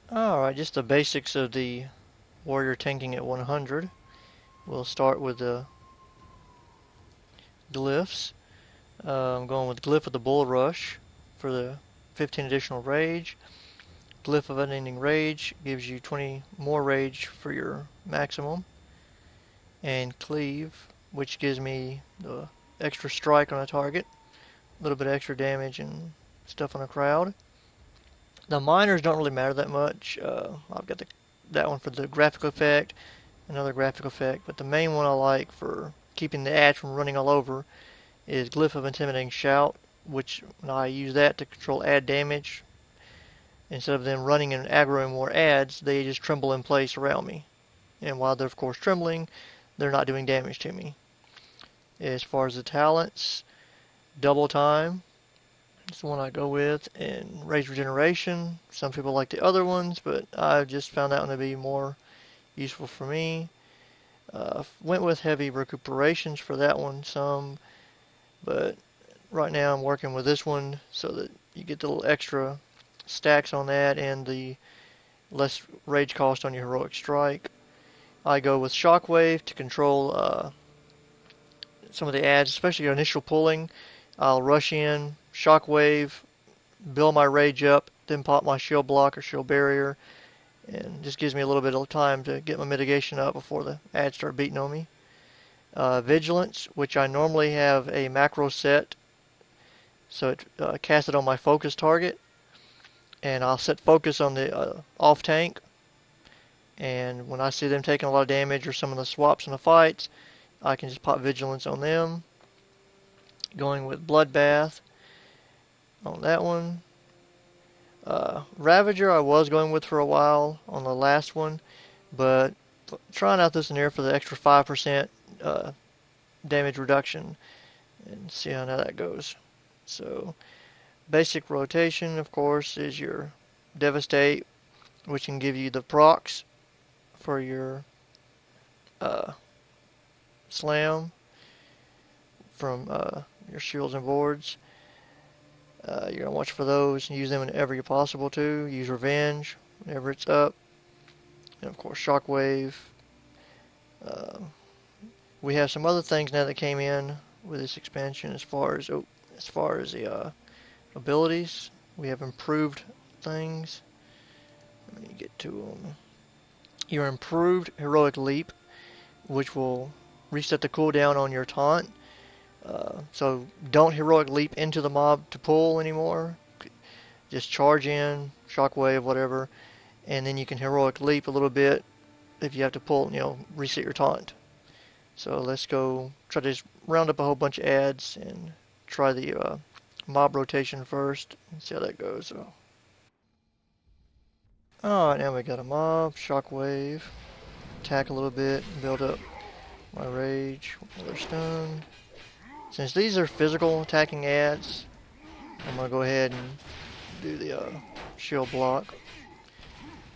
Alright, just the basics of the warrior tanking at 100. We'll start with the glyphs. I'm going with Glyph of the Bull Rush for the 15 additional rage. Glyph of Unending Rage gives you 20 more rage for your maximum. And Cleave, which gives me the extra strike on a target, a little bit of extra damage and stuff on a crowd. The minors don't really matter that much. I've got that one for the graphical effect, another graphical effect, but the main one I like for keeping the ads from running all over is Glyph of Intimidating Shout, which when I use that to control ad damage, instead of them running and aggroing more ads, they just tremble in place around me. And while they're of course trembling, they're not doing damage to me. As far as the talents, Double Time is the one I go with, and Rage Regeneration. Some people like the other ones, but I just found that one to be more useful for me. Went with Heavy Recuperations for that one some, but right now I'm working with this one so that you get the little extra stacks on that and the less rage cost on your Heroic Strike. I go with Shockwave to control some of the ads, especially your initial pulling. I'll rush in, Shockwave, build my rage up, then pop my shield block or shield barrier, and just gives me a little bit of time to get my mitigation up before the ads start beating on me. Vigilance, which I normally have a macro set, so it casts it on my focus target, and I'll set focus on the off tank, and when I see them taking a lot of damage or some of the swaps in the fights, I can just pop Vigilance on them. Going with Bloodbath on that one. Ravager I was going with for a while on the last one, but trying out this in here for the extra 5% damage reduction and see how that goes. So basic rotation, of course, is your Devastate, which can give you the procs for your slam from your shields and boards. You're going to watch for those and use them whenever you're possible to. Use Revenge whenever it's up. And of course, Shockwave. We have some other things now that came in with this expansion as far as the abilities. We have improved things. Let me get to them. Your improved Heroic Leap, which will reset the cooldown on your taunt. So don't Heroic Leap into the mob to pull anymore. Just charge in, Shockwave, whatever, and then you can Heroic Leap a little bit if you have to pull, reset your taunt. So let's go try to just round up a whole bunch of ads and try the mob rotation first and see how that goes. So. Alright, now we got a mob, Shockwave, attack a little bit, build up my rage, another stun. Since these are physical attacking ads, I'm going to go ahead and do the shield block.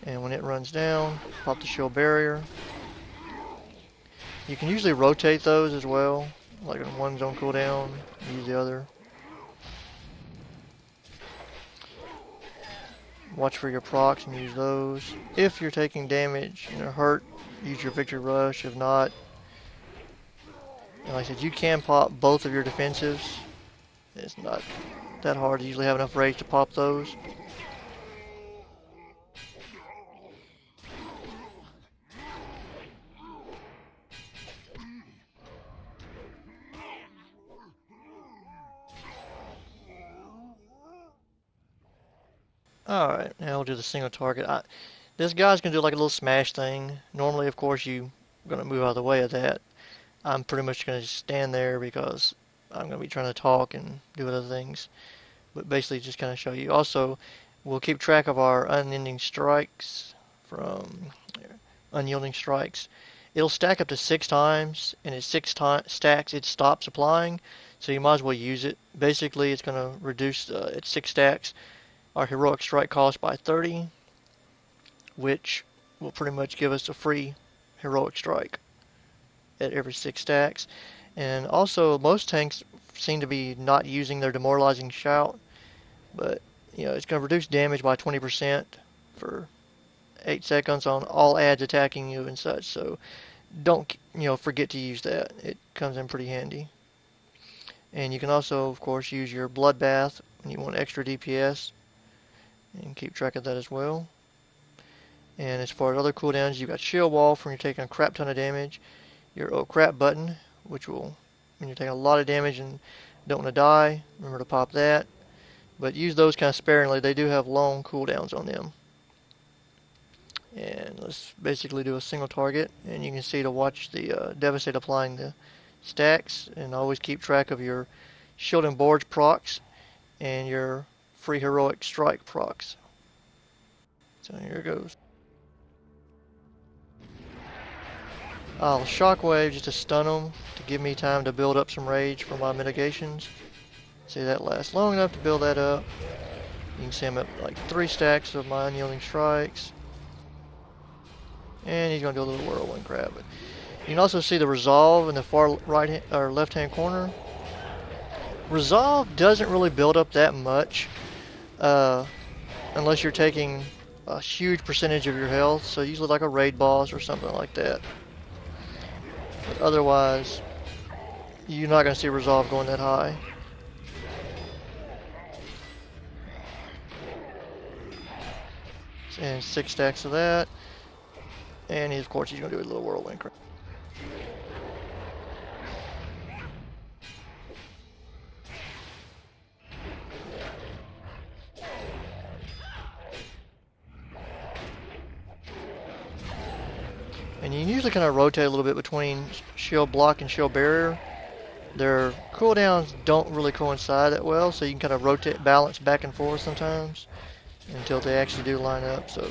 And when it runs down, pop the shield barrier. You can usually rotate those as well, like when one's on cooldown, use the other. Watch for your procs and use those. If you're taking damage and are hurt, use your Victory Rush. If not, and like I said, you can pop both of your defensives. It's not that hard to usually have enough rage to pop those. Alright, now we'll do the single target. This guy's going to do like a little smash thing. Normally, of course, you're going to move out of the way of that. I'm pretty much going to stand there because I'm going to be trying to talk and do other things. But basically just kind of show you. Also, we'll keep track of our unending strikes from unyielding strikes. It'll stack up to 6 times, and at 6 stacks it stops applying, so you might as well use it. Basically, it's going to reduce, at 6 stacks, our heroic strike cost by 30, which will pretty much give us a free heroic strike at every 6 stacks. And also, most tanks seem to be not using their demoralizing shout, but it's going to reduce damage by 20% for 8 seconds on all adds attacking you and such. So don't forget to use that. It comes in pretty handy. And you can also, of course, use your Bloodbath when you want extra DPS, and keep track of that as well. And as far as other cooldowns, you've got Shield Wall for when you're taking a crap ton of damage. Your Oh Crap button, which will, when you're taking a lot of damage and don't want to die, remember to pop that. But use those kind of sparingly. They do have long cooldowns on them. And let's basically do a single target. And you can see to watch the Devastate applying the stacks. And always keep track of your Shield and Borge procs and your free Heroic Strike procs. So here it goes. I'll Shockwave just to stun them, to give me time to build up some rage for my mitigations. See, that lasts long enough to build that up. You can see I'm at like 3 stacks of my Unyielding Strikes. And he's going to do a little Whirlwind Grab. But you can also see the Resolve in the far right or left hand corner. Resolve doesn't really build up that much unless you're taking a huge percentage of your health. So usually like a raid boss or something like that. But otherwise, you're not going to see Resolve going that high. And 6 stacks of that. And of course he's going to do a little Whirlwind Grab. And you usually kind of rotate a little bit between Shield Block and Shield Barrier. Their cooldowns don't really coincide that well, so you can kind of rotate, balance back and forth sometimes until they actually do line up. So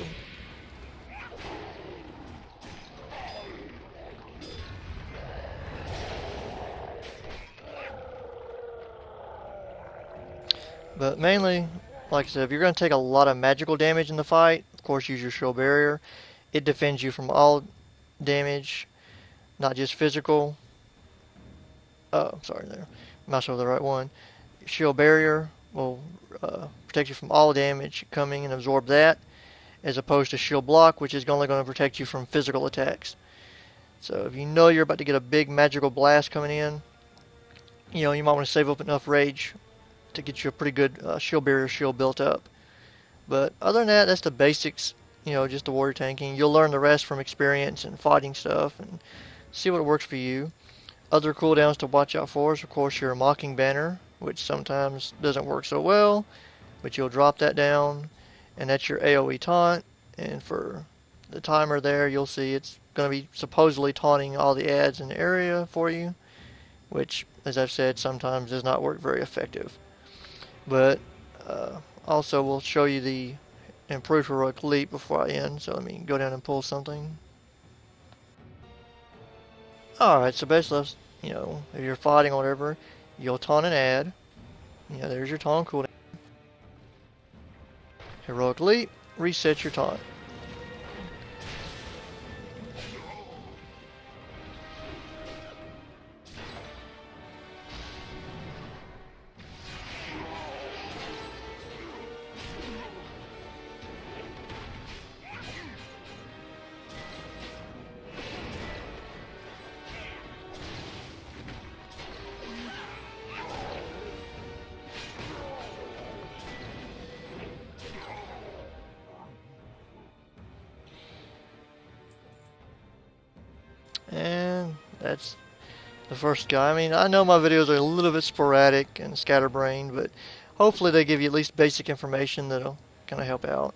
but mainly, like I said, if you're going to take a lot of magical damage in the fight, of course use your Shield Barrier. It defends you from all damage, not just physical. Oh, sorry there. I'm not sure the right one. Shield Barrier will protect you from all damage coming and absorb that, as opposed to Shield Block, which is only going to protect you from physical attacks. So if you know you're about to get a big magical blast coming in, you might want to save up enough rage to get you a pretty good Shield Barrier shield built up. But other than that, that's the basics. Just the warrior tanking. You'll learn the rest from experience and fighting stuff and see what works for you. Other cooldowns to watch out for is, of course, your Mocking Banner, which sometimes doesn't work so well, but you'll drop that down, and that's your AoE taunt. And for the timer there, you'll see it's going to be supposedly taunting all the adds in the area for you, which, as I've said, sometimes does not work very effective. But also, we'll show you the improved Heroic Leap before I end, so let me go down and pull something. Alright, so basically, if you're fighting or whatever, you'll taunt an ad. There's your taunt cooldown. Heroic Leap, reset your taunt. And that's the first guy. I mean, I know my videos are a little bit sporadic and scatterbrained, but hopefully they give you at least basic information that'll kind of help out.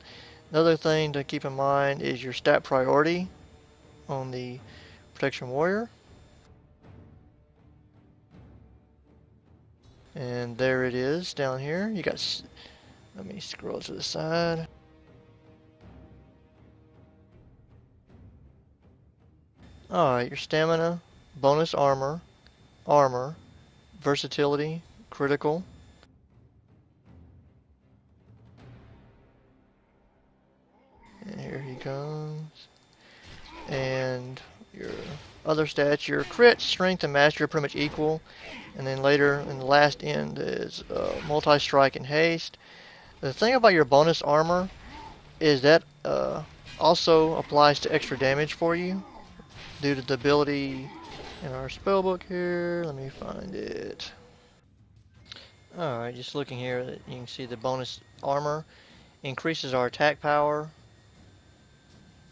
Another thing to keep in mind is your stat priority on the Protection Warrior. And there it is down here. You got, let me scroll to the side. Alright, your stamina, bonus armor, versatility, critical. And here he comes. And your other stats, your crit, strength, and mastery are pretty much equal. And then later in the last end is multi-strike and haste. The thing about your bonus armor is that Also applies to extra damage for you due to the ability in our spellbook here. Let me find it. Alright, just looking here, you can see the bonus armor increases our attack power,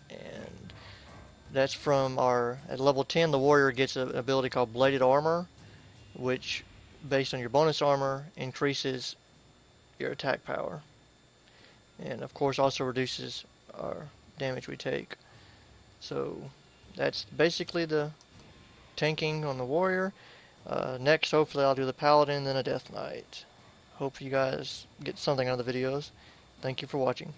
and that's from our, at level 10 the warrior gets an ability called Bladed Armor, which based on your bonus armor increases your attack power, and of course also reduces our damage we take. So that's basically the tanking on the warrior. Next, hopefully I'll do the paladin, then a death knight. Hope you guys get something out of the videos. Thank you for watching.